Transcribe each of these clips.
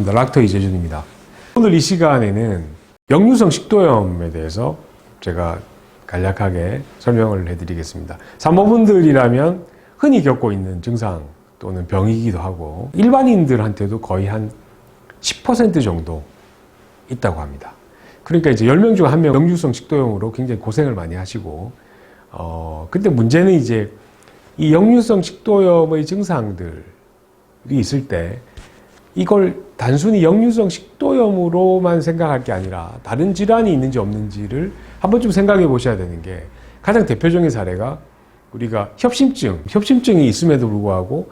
반갑습니다. 락터 이재준입니다. 오늘 이 시간에는 역류성 식도염에 대해서 제가 간략하게 설명을 해드리겠습니다. 산모분들이라면 흔히 겪고 있는 증상 또는 병이기도 하고 일반인들한테도 거의 한 10% 정도 있다고 합니다. 그러니까 이제 10명 중 1명 역류성 식도염으로 굉장히 고생을 많이 하시고 근데 문제는 이제 이 역류성 식도염의 증상들이 있을 때 이걸 단순히 역류성 식도염으로만 생각할 게 아니라 다른 질환이 있는지 없는지를 한번 좀 생각해 보셔야 되는 게 가장 대표적인 사례가 우리가 협심증이 있음에도 불구하고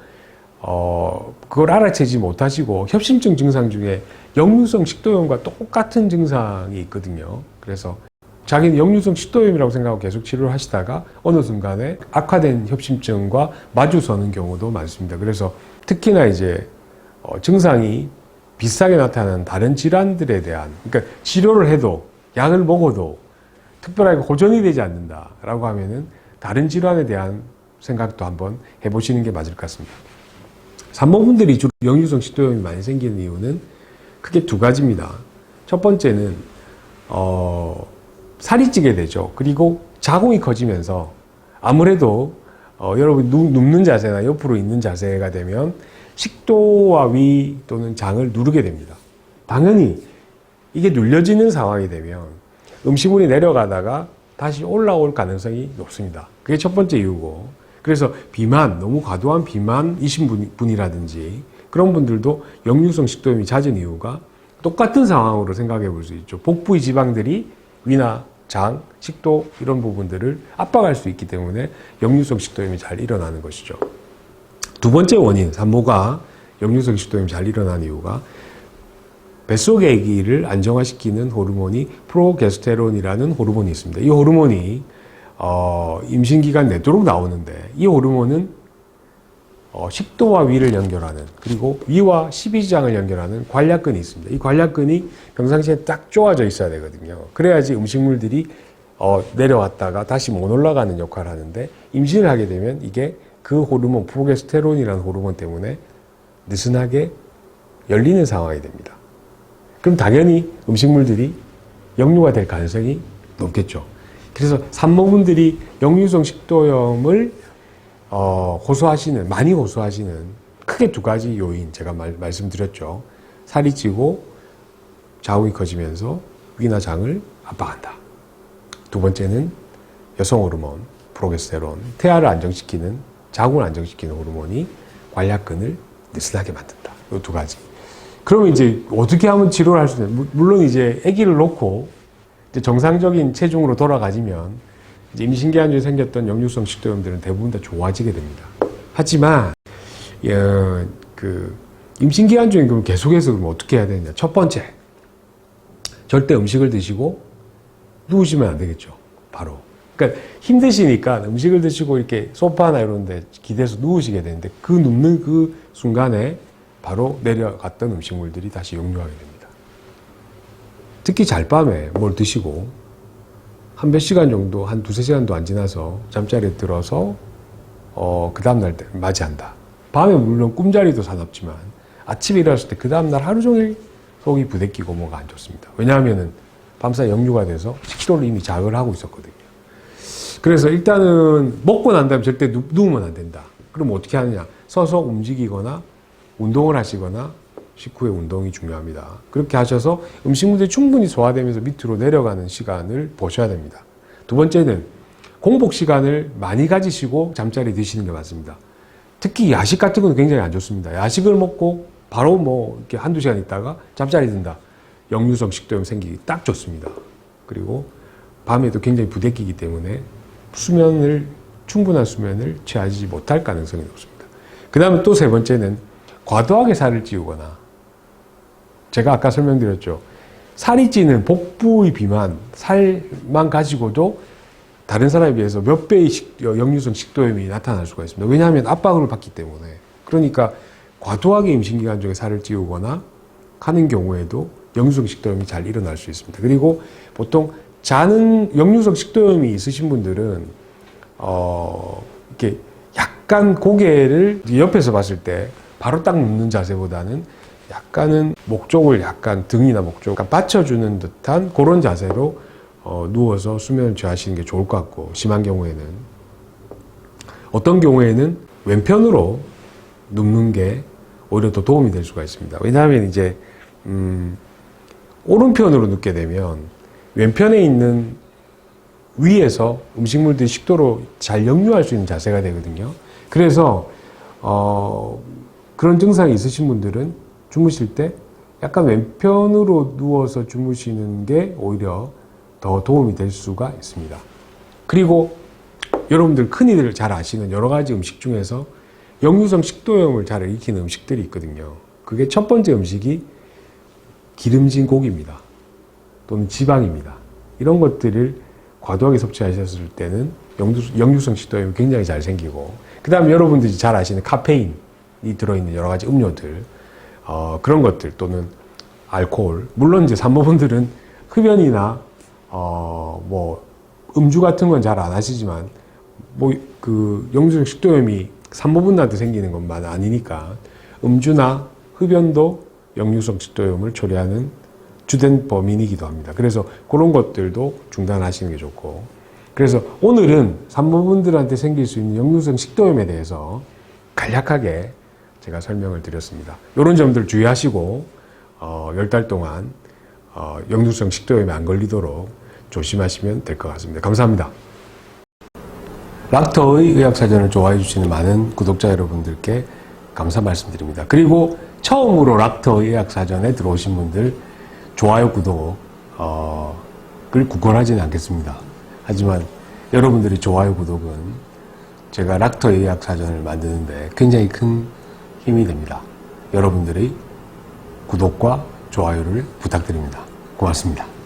그걸 알아채지 못하시고 협심증 증상 중에 역류성 식도염과 똑같은 증상이 있거든요. 그래서 자기는 역류성 식도염이라고 생각하고 계속 치료를 하시다가 어느 순간에 악화된 협심증과 마주서는 경우도 많습니다. 그래서 특히나 이제 증상이 비슷하게 나타나는 다른 질환들에 대한, 그러니까 치료를 해도 약을 먹어도 특별하게 호전이 되지 않는다라고 하면은 다른 질환에 대한 생각도 한번 해보시는 게 맞을 것 같습니다. 산모분들이 주로 역류성 식도염이 많이 생기는 이유는 크게 두 가지입니다. 첫 번째는 살이 찌게 되죠. 그리고 자궁이 커지면서 아무래도 여러분 눕는 자세나 옆으로 있는 자세가 되면 식도와 위 또는 장을 누르게 됩니다. 당연히 이게 눌려지는 상황이 되면 음식물이 내려가다가 다시 올라올 가능성이 높습니다. 그게 첫 번째 이유고, 그래서 비만, 너무 과도한 비만이신 분이라든지 그런 분들도 역류성 식도염이 잦은 이유가 똑같은 상황으로 생각해 볼 수 있죠. 복부의 지방들이 위나 장, 식도 이런 부분들을 압박할 수 있기 때문에 역류성 식도염이 잘 일어나는 것이죠. 두 번째 원인, 산모가 역류성 식도염이 잘 일어나는 이유가 뱃속의 아기를 안정화시키는 호르몬이 프로게스테론이라는 호르몬이 있습니다. 이 호르몬이 임신기간 내도록 나오는데 이 호르몬은 식도와 위를 연결하는, 그리고 위와 십이지장을 연결하는 관략근이 있습니다. 이 관략근이 평상시에 딱 조아져 있어야 되거든요. 그래야지 음식물들이 내려왔다가 다시 못 올라가는 역할을 하는데, 임신을 하게 되면 이게 그 호르몬, 프로게스테론이라는 호르몬 때문에 느슨하게 열리는 상황이 됩니다. 그럼 당연히 음식물들이 역류가 될 가능성이 높겠죠. 그래서 산모분들이 역류성 식도염을 많이 호소하시는 크게 두 가지 요인 제가 말씀드렸죠. 살이 찌고 자궁이 커지면서 위나 장을 압박한다. 두 번째는 여성 호르몬, 프로게스테론, 태아를 안정시키는, 자궁을 안정시키는 호르몬이 관략근을 느슨하게 만든다. 이 두 가지. 그러면 이제 어떻게 하면 치료를 할 수 있냐? 물론 이제 아기를 놓고 이제 정상적인 체중으로 돌아가지면 이제 임신기간 중에 생겼던 역류성 식도염들은 대부분 다 좋아지게 됩니다. 하지만 임신기간 중에 그럼 계속해서 그럼 어떻게 해야 되느냐? 첫 번째, 절대 음식을 드시고 누우시면 안 되겠죠. 바로. 그러니까 힘드시니까 음식을 드시고 이렇게 소파나 이런 데 기대서 누우시게 되는데, 그 눕는 그 순간에 바로 내려갔던 음식물들이 다시 역류하게 됩니다. 특히 잘밤에 뭘 드시고 한 몇 시간 정도, 한 두세 시간도 안 지나서 잠자리에 들어서 그 다음날 맞이한다. 밤에 물론 꿈자리도 사납지만 아침에 일어났을 때 그 다음날 하루 종일 속이 부대끼고 뭐가 안 좋습니다. 왜냐하면은 밤사이 역류가 돼서 식도를 이미 자극을 하고 있었거든요. 그래서 일단은 먹고 난 다음에 절대 누우면 안 된다. 그럼 어떻게 하느냐? 서서 움직이거나 운동을 하시거나 식후에 운동이 중요합니다. 그렇게 하셔서 음식물들이 충분히 소화되면서 밑으로 내려가는 시간을 보셔야 됩니다. 두 번째는 공복 시간을 많이 가지시고 잠자리 드시는 게 맞습니다. 특히 야식 같은 건 굉장히 안 좋습니다. 야식을 먹고 바로 이렇게 한두 시간 있다가 잠자리 든다. 역류성 식도염 생기기 딱 좋습니다. 그리고 밤에도 굉장히 부대끼기 때문에 충분한 수면을 취하지 못할 가능성이 높습니다. 그 다음에 또 세 번째는 과도하게 살을 찌우거나, 제가 아까 설명드렸죠. 살이 찌는 복부의 비만, 살만 가지고도 다른 사람에 비해서 몇 배의 역류성 식도염이 나타날 수가 있습니다. 왜냐하면 압박을 받기 때문에. 그러니까 과도하게 임신기간 중에 살을 찌우거나 하는 경우에도 역류성 식도염이 잘 일어날 수 있습니다. 그리고 보통 역류성 식도염이 있으신 분들은 이렇게 약간 고개를 옆에서 봤을 때 바로 딱 눕는 자세보다는 약간은 목쪽을 약간 등이나 목쪽 약간 받쳐주는 듯한 그런 자세로 누워서 수면을 취하시는 게 좋을 것 같고, 심한 경우에는 어떤 경우에는 왼편으로 눕는 게 오히려 더 도움이 될 수가 있습니다. 왜냐하면 이제 오른편으로 눕게 되면 왼편에 있는 위에서 음식물들이 식도로 잘 역류할 수 있는 자세가 되거든요. 그래서 그런 증상이 있으신 분들은 주무실 때 약간 왼편으로 누워서 주무시는 게 오히려 더 도움이 될 수가 있습니다. 그리고 여러분들 흔히들 잘 아시는 여러 가지 음식 중에서 역류성 식도염을 잘 일으키는 음식들이 있거든요. 그게 첫 번째 음식이 기름진 고기입니다. 또는 지방입니다. 이런 것들을 과도하게 섭취하셨을 때는 역류성 식도염이 굉장히 잘 생기고, 그 다음에 여러분들이 잘 아시는 카페인이 들어있는 여러 가지 음료들, 그런 것들 또는 알코올, 물론 이제 산모분들은 흡연이나 뭐 음주 같은 건 잘 안 하시지만 뭐 그 역류성 식도염이 산모분들한테 생기는 것만 아니니까 음주나 흡연도 역류성 식도염을 초래하는 주된 범인이기도 합니다. 그래서 그런 것들도 중단하시는 게 좋고, 그래서 오늘은 산모분들한테 생길 수 있는 역류성 식도염에 대해서 간략하게 제가 설명을 드렸습니다. 이런 점들 주의하시고 10달 동안 역류성 식도염에 안 걸리도록 조심하시면 될 것 같습니다. 감사합니다. 락터의 의학사전을 좋아해 주시는 많은 구독자 여러분들께 감사 말씀드립니다. 그리고 처음으로 락터 의학사전에 들어오신 분들 좋아요, 구독을 굳건하지는 않겠습니다. 하지만 여러분들의 좋아요, 구독은 제가 락터 의학사전을 만드는데 굉장히 큰 힘이 됩니다. 여러분들의 구독과 좋아요를 부탁드립니다. 고맙습니다.